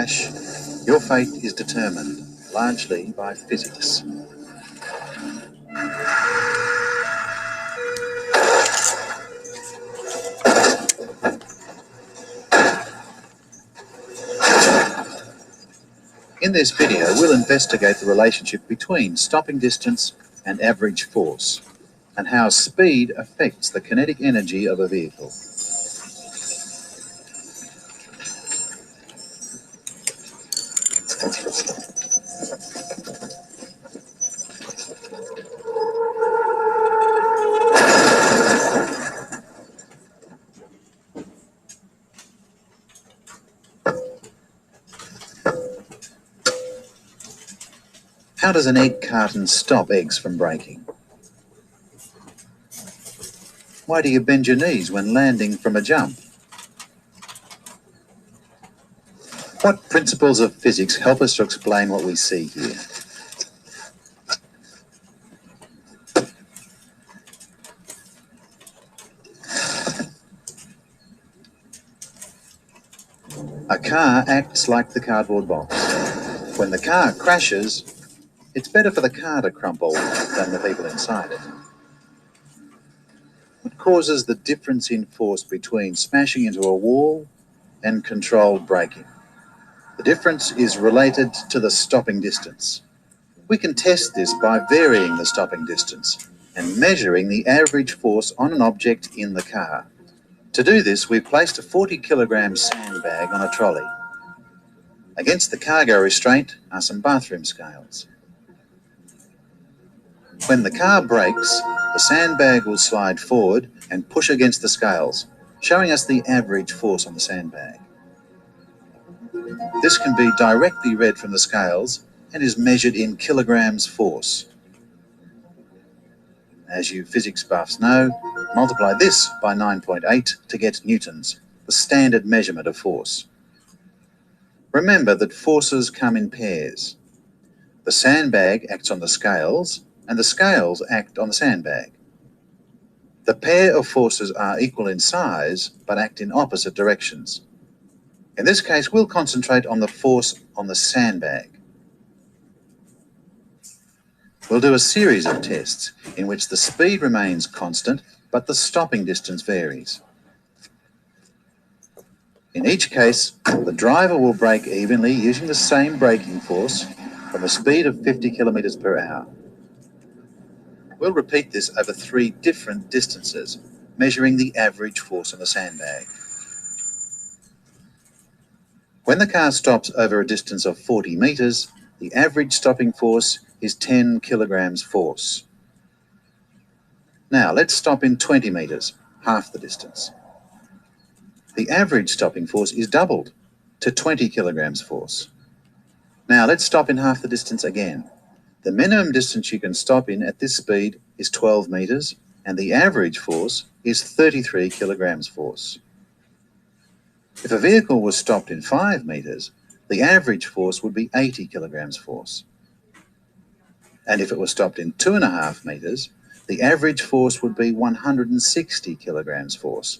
Your fate is determined largely by physics. In this video, we'll investigate the relationship between stopping distance and average force, and how speed affects the kinetic energy of a vehicle. How does an egg carton stop eggs from breaking? Why do you bend your knees when landing from a jump? What principles of physics help us to explain what we see here? A car acts like the cardboard box. When the car crashes, it's better for the car to crumple than the people inside it. What causes the difference in force between smashing into a wall and controlled braking? The difference is related to the stopping distance. We can test this by varying the stopping distance and measuring the average force on an object in the car. To do this, we've placed a 40-kilogram sandbag on a trolley. Against the cargo restraint are some bathroom scales. When the car brakes, the sandbag will slide forward and push against the scales, showing us the average force on the sandbag. This can be directly read from the scales and is measured in kilograms force. As you physics buffs know, multiply this by 9.8 to get newtons, the standard measurement of force. Remember that forces come in pairs. The sandbag acts on the scales, and the scales act on the sandbag. The pair of forces are equal in size, but act in opposite directions. In this case, we'll concentrate on the force on the sandbag. We'll do a series of tests in which the speed remains constant, but the stopping distance varies. In each case, the driver will brake evenly using the same braking force from a speed of 50 kilometers per hour. We'll repeat this over 3 different distances, measuring the average force on the sandbag. When the car stops over a distance of 40 meters, the average stopping force is 10 kilograms force. Now let's stop in 20 meters, half the distance. The average stopping force is doubled to 20 kilograms force. Now let's stop in half the distance again. The minimum distance you can stop in at this speed is 12 meters, and the average force is 33 kilograms force. If a vehicle was stopped in 5 meters, the average force would be 80 kilograms force. And if it was stopped in 2.5 meters, the average force would be 160 kilograms force.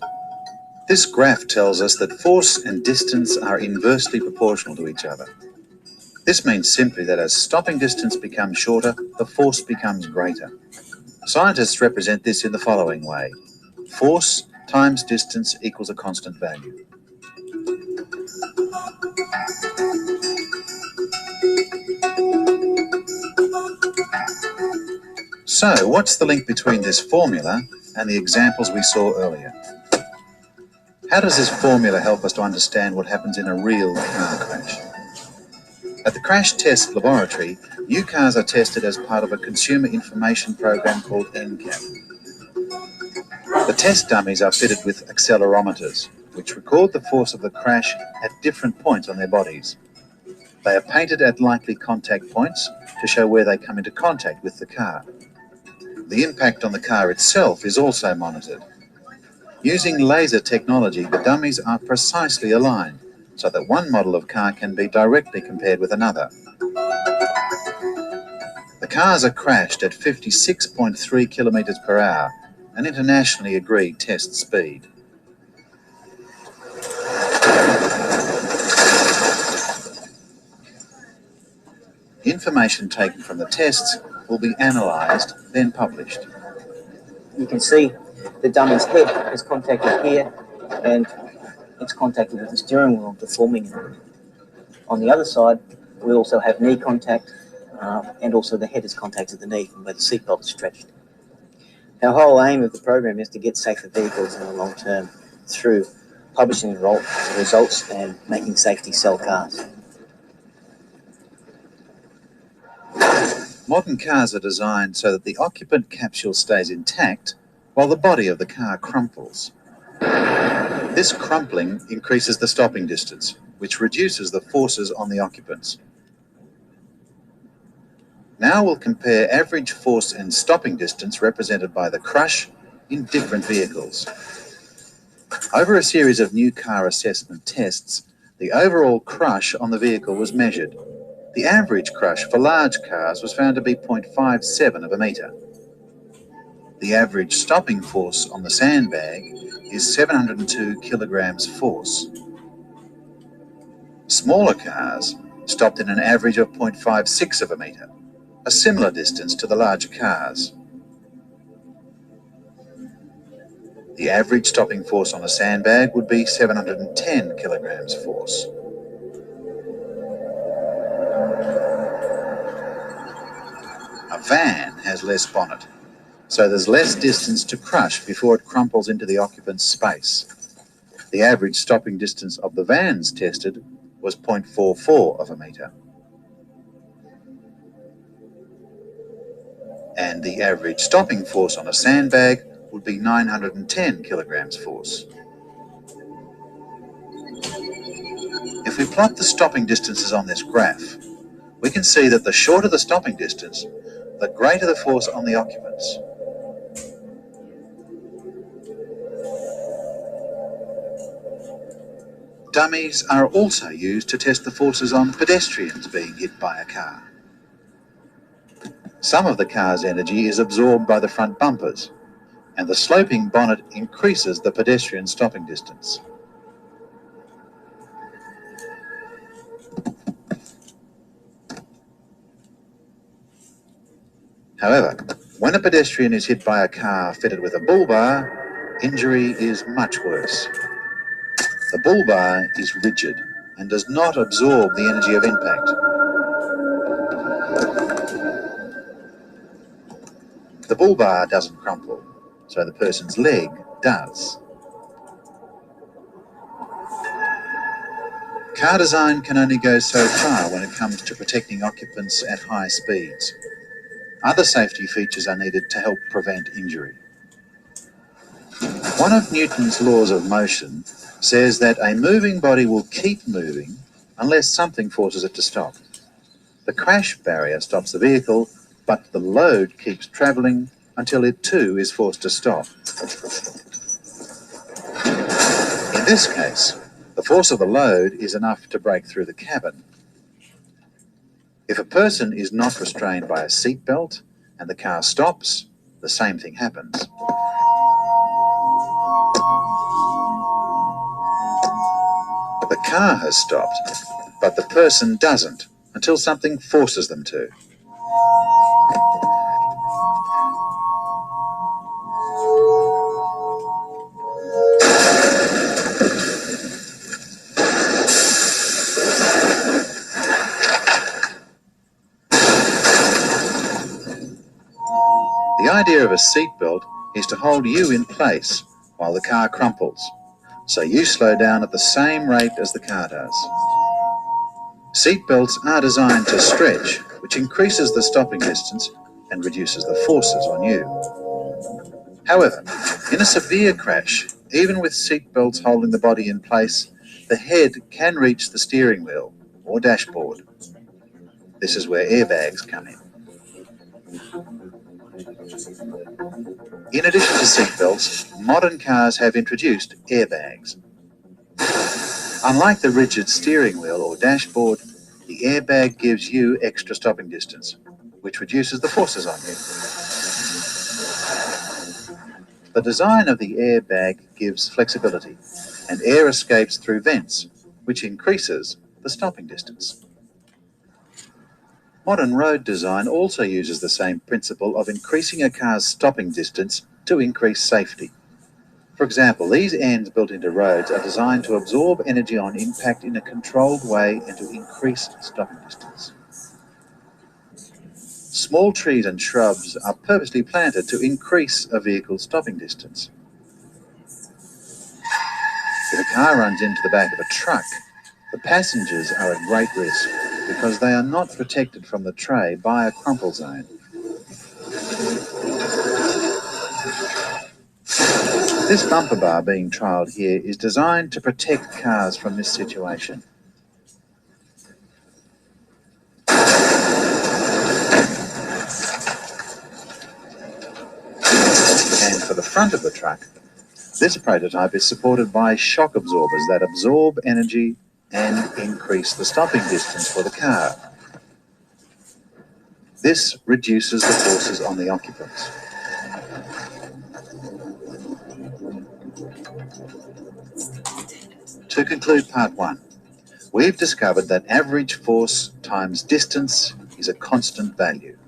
This graph tells us that force and distance are inversely proportional to each other. This means simply that as stopping distance becomes shorter, the force becomes greater. Scientists represent this in the following way. Force times distance equals a constant value. So, what's the link between this formula and the examples we saw earlier? How does this formula help us to understand what happens in a real car crash? At the Crash Test Laboratory, new cars are tested as part of a consumer information program called NCAP. The test dummies are fitted with accelerometers, which record the force of the crash at different points on their bodies. They are painted at likely contact points to show where they come into contact with the car. The impact on the car itself is also monitored. Using laser technology, the dummies are precisely aligned so that one model of car can be directly compared with another. The cars are crashed at 56.3 kilometers per hour, an internationally agreed test speed. Information taken from the tests will be analysed, then published. You can see the dummy's head is contacted here, and it's contacted with the steering wheel deforming it. On the other side, we also have knee contact, and also the head is contacted the knee from where the seatbelt is stretched. Our whole aim of the program is to get safer vehicles in the long term through publishing the results and making safety sell cars. Modern cars are designed so that the occupant capsule stays intact while the body of the car crumples. This crumpling increases the stopping distance, which reduces the forces on the occupants. Now we'll compare average force and stopping distance represented by the crush in different vehicles. Over a series of new car assessment tests, the overall crush on the vehicle was measured. The average crush for large cars was found to be 0.57 of a metre. The average stopping force on the sandbag is 702 kilograms force. Smaller cars stopped in an average of 0.56 of a metre, a similar distance to the larger cars. The average stopping force on a sandbag would be 710 kilograms force. A van has less bonnet, so there's less distance to crush before it crumples into the occupant's space. The average stopping distance of the vans tested was 0.44 of a metre. And the average stopping force on a sandbag would be 910 kilograms force. If we plot the stopping distances on this graph, we can see that the shorter the stopping distance, the greater the force on the occupants. Dummies are also used to test the forces on pedestrians being hit by a car. Some of the car's energy is absorbed by the front bumpers, and the sloping bonnet increases the pedestrian stopping distance. However, when a pedestrian is hit by a car fitted with a bull bar, injury is much worse. The bull bar is rigid and does not absorb the energy of impact. The bull bar doesn't crumple, so the person's leg does. Car design can only go so far when it comes to protecting occupants at high speeds. Other safety features are needed to help prevent injury. One of Newton's laws of motion says that a moving body will keep moving unless something forces it to stop. The crash barrier stops the vehicle, but the load keeps travelling until it too is forced to stop. In this case, the force of the load is enough to break through the cabin. If a person is not restrained by a seatbelt and the car stops, the same thing happens. The car has stopped, but the person doesn't until something forces them to. The idea of a seatbelt is to hold you in place while the car crumples, so you slow down at the same rate as the car does. Seatbelts are designed to stretch, which increases the stopping distance and reduces the forces on you. However, in a severe crash, even with seatbelts holding the body in place, the head can reach the steering wheel or dashboard. This is where airbags come in. In addition to seatbelts, modern cars have introduced airbags. Unlike the rigid steering wheel or dashboard, the airbag gives you extra stopping distance, which reduces the forces on you. The design of the airbag gives flexibility, and air escapes through vents, which increases the stopping distance. Modern road design also uses the same principle of increasing a car's stopping distance to increase safety. For example, these ends built into roads are designed to absorb energy on impact in a controlled way and to increase stopping distance. Small trees and shrubs are purposely planted to increase a vehicle's stopping distance. If a car runs into the back of a truck, the passengers are at great risk because they are not protected from the tray by a crumple zone. This bumper bar being trialled here is designed to protect cars from this situation. And for the front of the truck, this prototype is supported by shock absorbers that absorb energy and increase the stopping distance for the car. This reduces the forces on the occupants. To conclude part 1, we've discovered that average force times distance is a constant value.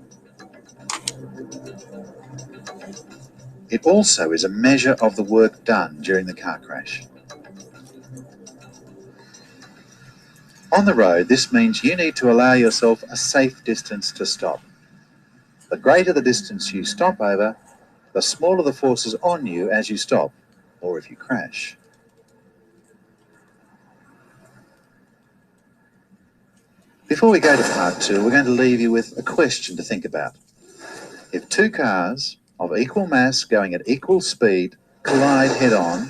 It also is a measure of the work done during the car crash. On the road, this means you need to allow yourself a safe distance to stop. The greater the distance you stop over, the smaller the forces on you as you stop, or if you crash. Before we go to part 2, we're going to leave you with a question to think about. If two cars of equal mass going at equal speed collide head-on,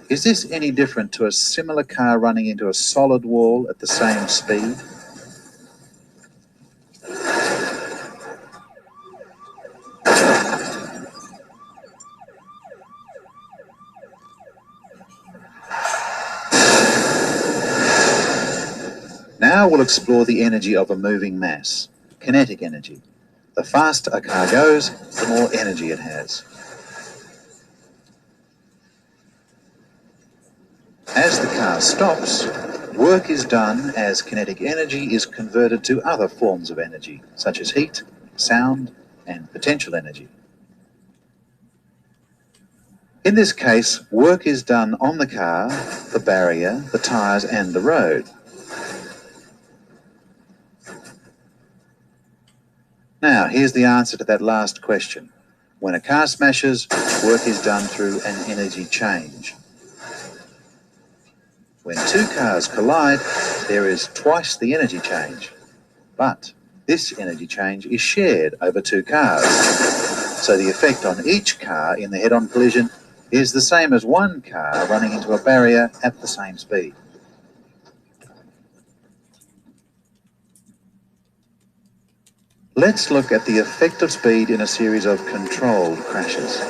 is this any different to a similar car running into a solid wall at the same speed? Now we'll explore the energy of a moving mass, kinetic energy. The faster a car goes, the more energy it has. As the car stops, work is done as kinetic energy is converted to other forms of energy, such as heat, sound, and potential energy. In this case, work is done on the car, the barrier, the tyres, and the road. Now, here's the answer to that last question. When a car smashes, work is done through an energy change. When two cars collide, there is twice the energy change. But this energy change is shared over two cars. So the effect on each car in the head-on collision is the same as one car running into a barrier at the same speed. Let's look at the effect of speed in a series of controlled crashes.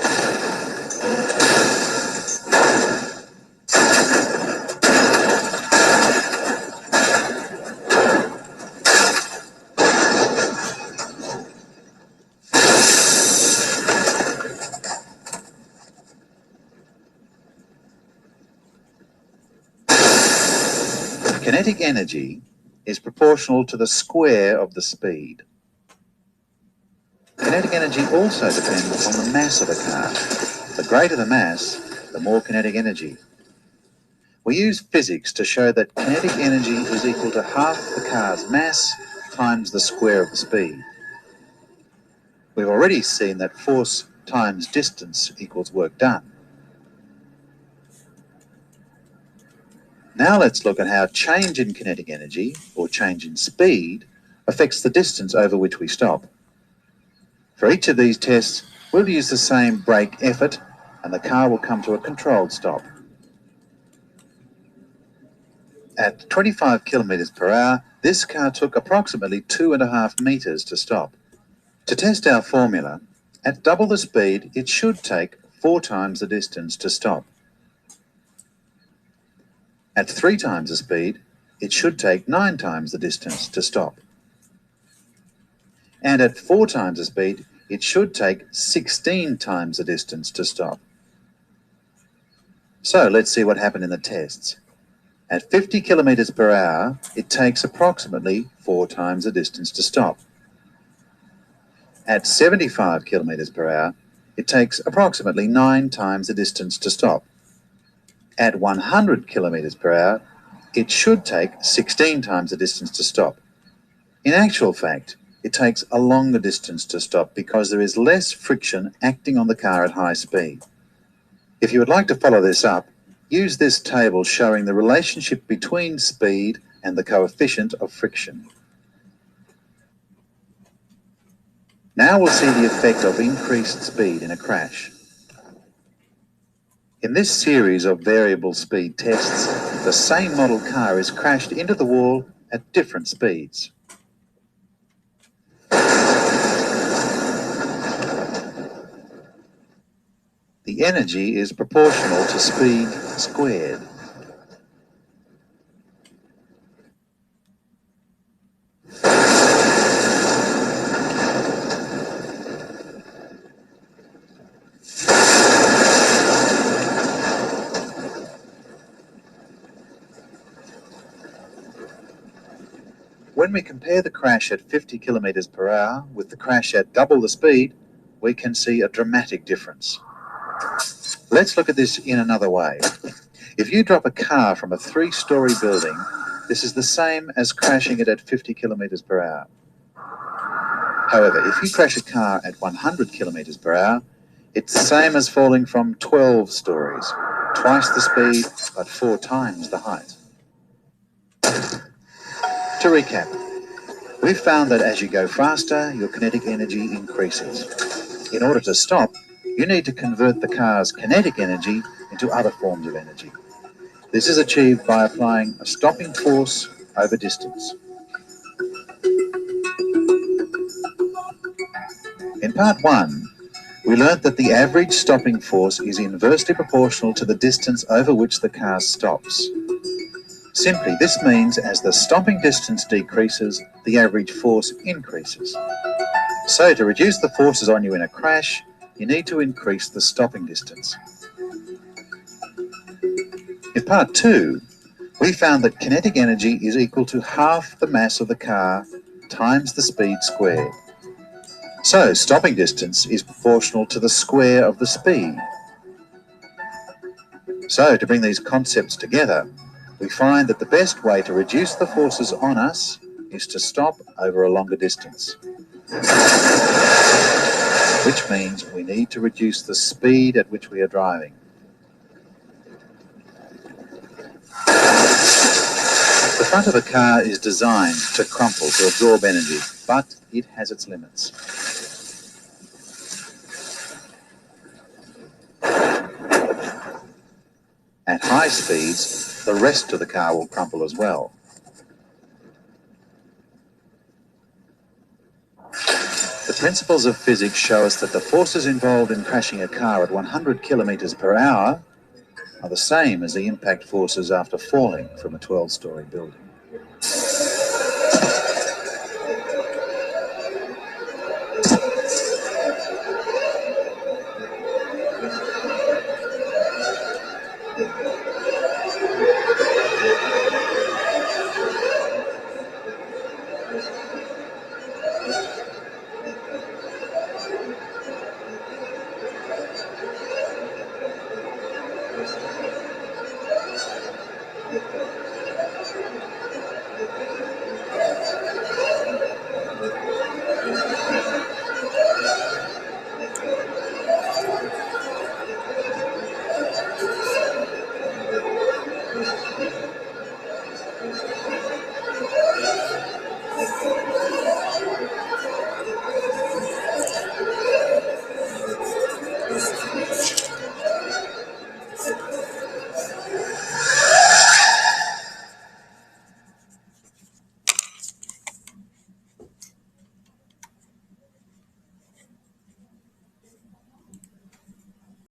Kinetic energy is proportional to the square of the speed. Kinetic energy also depends on the mass of a car. The greater the mass, the more kinetic energy. We use physics to show that kinetic energy is equal to half the car's mass times the square of the speed. We've already seen that force times distance equals work done. Now let's look at how change in kinetic energy, or change in speed, affects the distance over which we stop. For each of these tests, we'll use the same brake effort, and the car will come to a controlled stop. At 25 kilometers per hour, this car took approximately 2.5 meters to stop. To test our formula, at double the speed, it should take 4 times the distance to stop. At 3 times the speed, it should take 9 times the distance to stop. And at 4 times the speed, it should take 16 times the distance to stop. So let's see what happened in the tests. At 50 kilometers per hour, it takes approximately 4 times the distance to stop. At 75 kilometers per hour, it takes approximately 9 times the distance to stop. At 100 kilometers per hour, it should take 16 times the distance to stop. In actual fact, it takes a longer distance to stop because there is less friction acting on the car at high speed. If you would like to follow this up, use this table showing the relationship between speed and the coefficient of friction. Now we'll see the effect of increased speed in a crash. In this series of variable speed tests, the same model car is crashed into the wall at different speeds. The energy is proportional to speed squared. When we compare the crash at 50 kilometers per hour with the crash at double the speed, we can see a dramatic difference. Let's look at this in another way. If you drop a car from a 3-story building, this is the same as crashing it at 50 kilometers per hour. However, if you crash a car at 100 kilometers per hour, it's the same as falling from 12 stories, twice the speed, but 4 times the height. To recap, we've found that as you go faster, your kinetic energy increases. In order to stop, you need to convert the car's kinetic energy into other forms of energy. This is achieved by applying a stopping force over distance. In part 1, we learnt that the average stopping force is inversely proportional to the distance over which the car stops. Simply, this means as the stopping distance decreases, the average force increases. So to reduce the forces on you in a crash, you need to increase the stopping distance. In part 2, we found that kinetic energy is equal to half the mass of the car times the speed squared. So stopping distance is proportional to the square of the speed. So to bring these concepts together, we find that the best way to reduce the forces on us is to stop over a longer distance, which means we need to reduce the speed at which we are driving. The front of a car is designed to crumple, to absorb energy, but it has its limits. At high speeds, the rest of the car will crumple as well. The principles of physics show us that the forces involved in crashing a car at 100 kilometers per hour are the same as the impact forces after falling from a 12-story building.